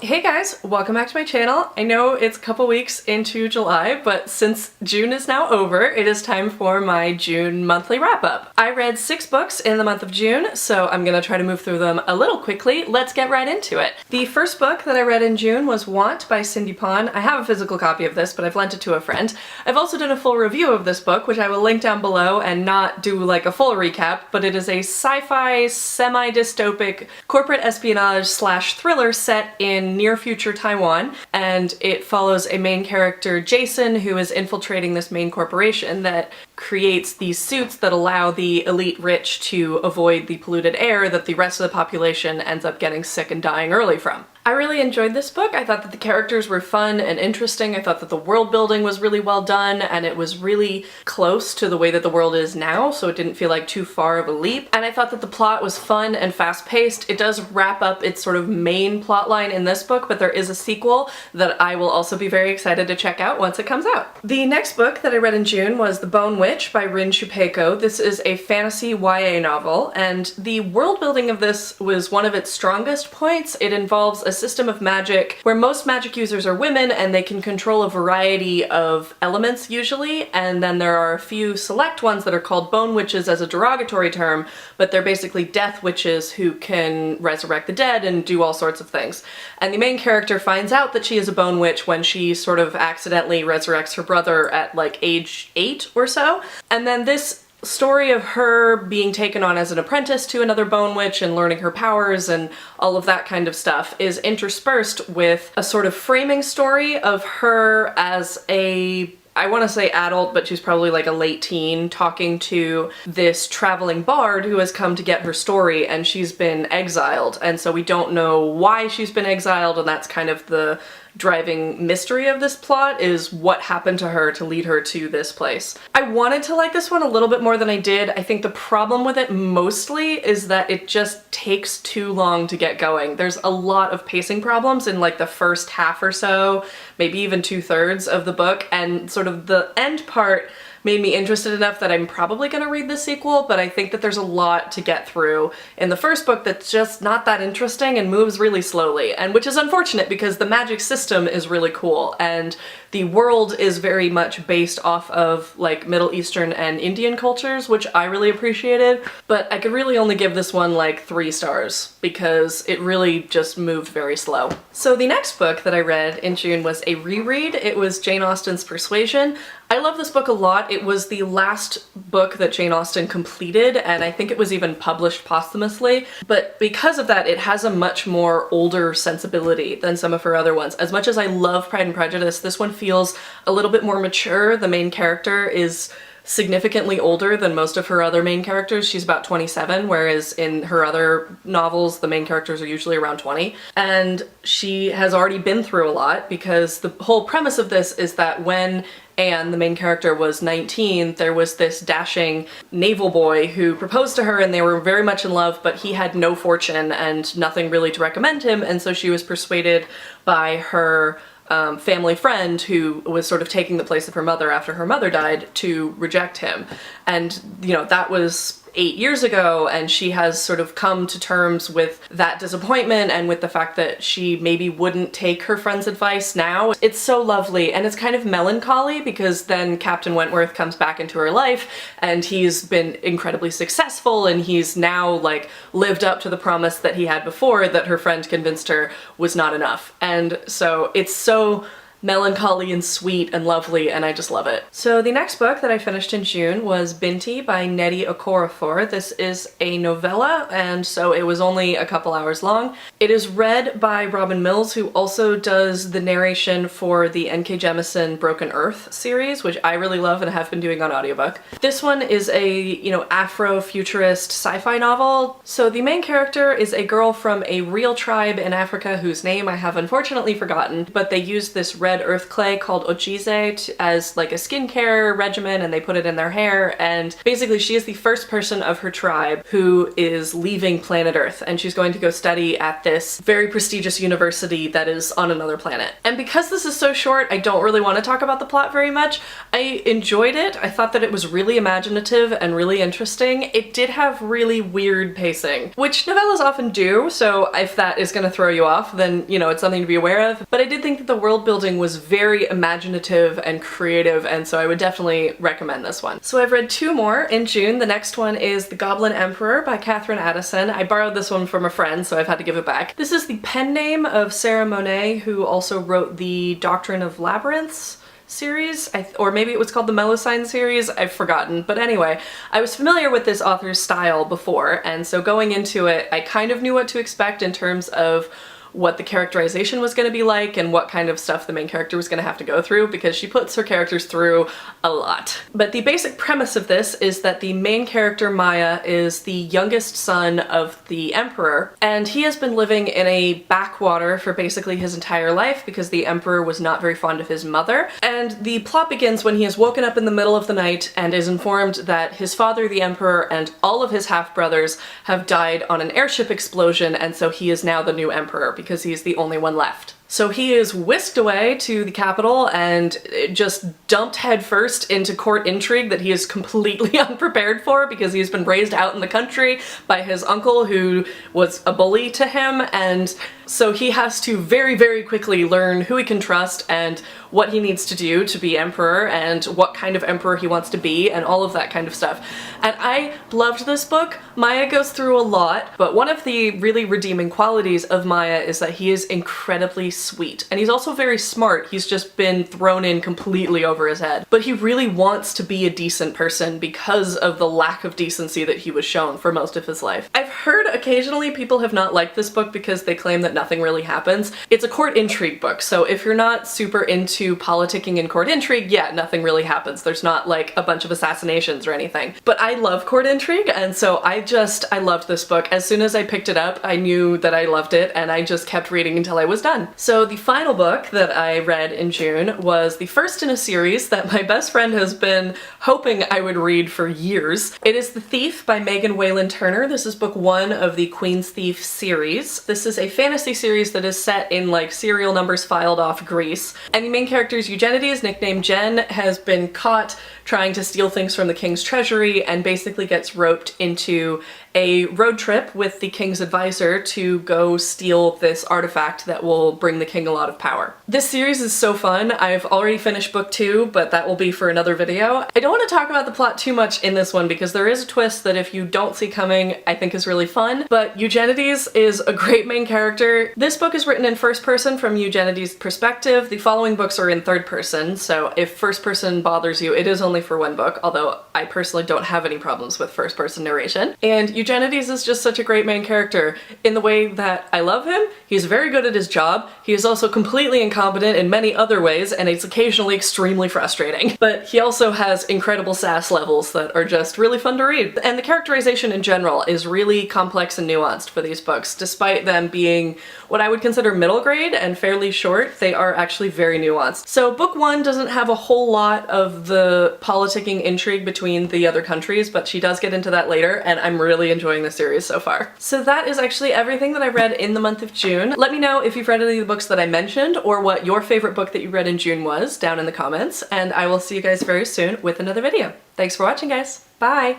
Hey guys, welcome back to my channel. I know it's a couple weeks into July, but since June is now over, it is time for my June monthly wrap-up. I read 6 books in the month of June, so I'm gonna try to move through them a little quickly. Let's get right into it. The first book that I read in June was Want by Cindy Pon. I have a physical copy of this, but I've lent it to a friend. I've also done a full review of this book, which I will link down below and not do like a full recap, but it is a sci-fi, semi-dystopic corporate espionage slash thriller set in near future Taiwan, and it follows a main character, Jason, who is infiltrating this main corporation that creates these suits that allow the elite rich to avoid the polluted air that the rest of the population ends up getting sick and dying early from. I really enjoyed this book. I thought that the characters were fun and interesting. I thought that the world building was really well done, and it was really close to the way that the world is now, so it didn't feel like too far of a leap. And I thought that the plot was fun and fast-paced. It does wrap up its sort of main plot line in this book, but there is a sequel that I will also be very excited to check out once it comes out. The next book that I read in June was The Bone Witch by Rin Chupeco. This is a fantasy YA novel, and the world building of this was one of its strongest points. It involves a system of magic where most magic users are women and they can control a variety of elements usually, and then there are a few select ones that are called bone witches as a derogatory term, but they're basically death witches who can resurrect the dead and do all sorts of things. And the main character finds out that she is a bone witch when she sort of accidentally resurrects her brother at like age 8 or so. And then this story of her being taken on as an apprentice to another bone witch and learning her powers and all of that kind of stuff is interspersed with a sort of framing story of her as I want to say adult, but she's probably like a late teen, talking to this traveling bard who has come to get her story, and she's been exiled. And so we don't know why she's been exiled, and that's kind of the driving mystery of this plot, is what happened to her to lead her to this place. I wanted to like this one a little bit more than I did. I think the problem with it mostly is that it just takes too long to get going. There's a lot of pacing problems in like the first half or so, maybe even 2/3 of the book, and sort of the end part made me interested enough that I'm probably gonna read the sequel, but I think that there's a lot to get through in the first book that's just not that interesting and moves really slowly, and which is unfortunate because the magic system is really cool and the world is very much based off of like Middle Eastern and Indian cultures, which I really appreciated, but I could really only give this one like 3 stars because it really just moved very slow. So the next book that I read in June was a reread. It was Jane Austen's Persuasion. I love this book a lot. It was the last book that Jane Austen completed, and I think it was even published posthumously, but because of that, it has a much more older sensibility than some of her other ones. As much as I love Pride and Prejudice, this one feels a little bit more mature. The main character is significantly older than most of her other main characters. She's about 27, whereas in her other novels, the main characters are usually around 20. And she has already been through a lot because the whole premise of this is that when Anne, the main character, was 19, there was this dashing naval boy who proposed to her and they were very much in love, but he had no fortune and nothing really to recommend him, and so she was persuaded by her family friend, who was sort of taking the place of her mother after her mother died, to reject him. And, you know, that was 8 years ago, and she has sort of come to terms with that disappointment and with the fact that she maybe wouldn't take her friend's advice now. It's so lovely, and it's kind of melancholy because then Captain Wentworth comes back into her life and he's been incredibly successful, and he's now like lived up to the promise that he had before that her friend convinced her was not enough. And so it's so melancholy and sweet and lovely, and I just love it. So the next book that I finished in June was Binti by Nnedi Okorafor. This is a novella, and so it was only a couple hours long. It is read by Robin Mills, who also does the narration for the N.K. Jemisin Broken Earth series, which I really love and have been doing on audiobook. This one is a, you know, Afro-futurist sci-fi novel. So the main character is a girl from a real tribe in Africa whose name I have unfortunately forgotten, but they use this red red earth clay called ojize as like a skincare regimen, and they put it in their hair, and basically she is the first person of her tribe who is leaving planet Earth, and she's going to go study at this very prestigious university that is on another planet. And because this is so short, I don't really want to talk about the plot very much. I enjoyed it. I thought that it was really imaginative and really interesting. It did have really weird pacing, which novellas often do, so if that is going to throw you off, then, you know, it's something to be aware of. But I did think that the world building was very imaginative and creative, and so I would definitely recommend this one. So I've read 2 more in June. The next one is The Goblin Emperor by Catherine Addison. I borrowed this one from a friend, so I've had to give it back. This is the pen name of Sarah Monet, who also wrote the Doctrine of Labyrinths series, or maybe it was called the Melusine series, I've forgotten. But anyway, I was familiar with this author's style before, and so going into it, I kind of knew what to expect in terms of what the characterization was going to be like and what kind of stuff the main character was going to have to go through, because she puts her characters through a lot. But the basic premise of this is that the main character, Maya, is the youngest son of the Emperor, and he has been living in a backwater for basically his entire life because the Emperor was not very fond of his mother. And the plot begins when he is woken up in the middle of the night and is informed that his father, the Emperor, and all of his half-brothers have died on an airship explosion, and so he is now the new Emperor because he's the only one left. So he is whisked away to the capital and just dumped headfirst into court intrigue that he is completely unprepared for because he's been raised out in the country by his uncle who was a bully to him, and so he has to very, very quickly learn who he can trust and what he needs to do to be emperor and what kind of emperor he wants to be and all of that kind of stuff. And I loved this book. Maya goes through a lot, but one of the really redeeming qualities of Maya is that he is incredibly sweet. And he's also very smart. He's just been thrown in completely over his head. But he really wants to be a decent person because of the lack of decency that he was shown for most of his life. I've heard occasionally people have not liked this book because they claim that nothing really happens. It's a court intrigue book, so if you're not super into politicking and court intrigue, yeah, nothing really happens. There's not like a bunch of assassinations or anything. But I love court intrigue, and so I loved this book. As soon as I picked it up, I knew that I loved it, and I just kept reading until I was done. So the final book that I read in June was the first in a series that my best friend has been hoping I would read for years. It is The Thief by Megan Whalen Turner. This is book 1 of the Queen's Thief series. This is a fantasy series that is set in like serial numbers filed off Greece. And the main character is Eugenides, nicknamed Jen, has been caught trying to steal things from the king's treasury and basically gets roped into a road trip with the king's advisor to go steal this artifact that will bring the king a lot of power. This series is so fun. I've already finished book 2, but that will be for another video. I don't want to talk about the plot too much in this one because there is a twist that if you don't see coming, I think is really fun, but Eugenides is a great main character. This book is written in first person from Eugenides' perspective. The following books are in third person, so if first person bothers you, it is only for one book, although I personally don't have any problems with first person narration. And Eugenides is just such a great main character in the way that I love him. He's very good at his job. He is also completely incompetent in many other ways, and it's occasionally extremely frustrating. But he also has incredible sass levels that are just really fun to read. And the characterization in general is really complex and nuanced for these books. Despite them being what I would consider middle grade and fairly short, they are actually very nuanced. So book 1 doesn't have a whole lot of the politicking intrigue between the other countries, but she does get into that later, and I'm really enjoying the series so far. So that is actually everything that I read in the month of June. Let me know if you've read any of the books that I mentioned or what your favorite book that you read in June was down in the comments, and I will see you guys very soon with another video. Thanks for watching, guys. Bye!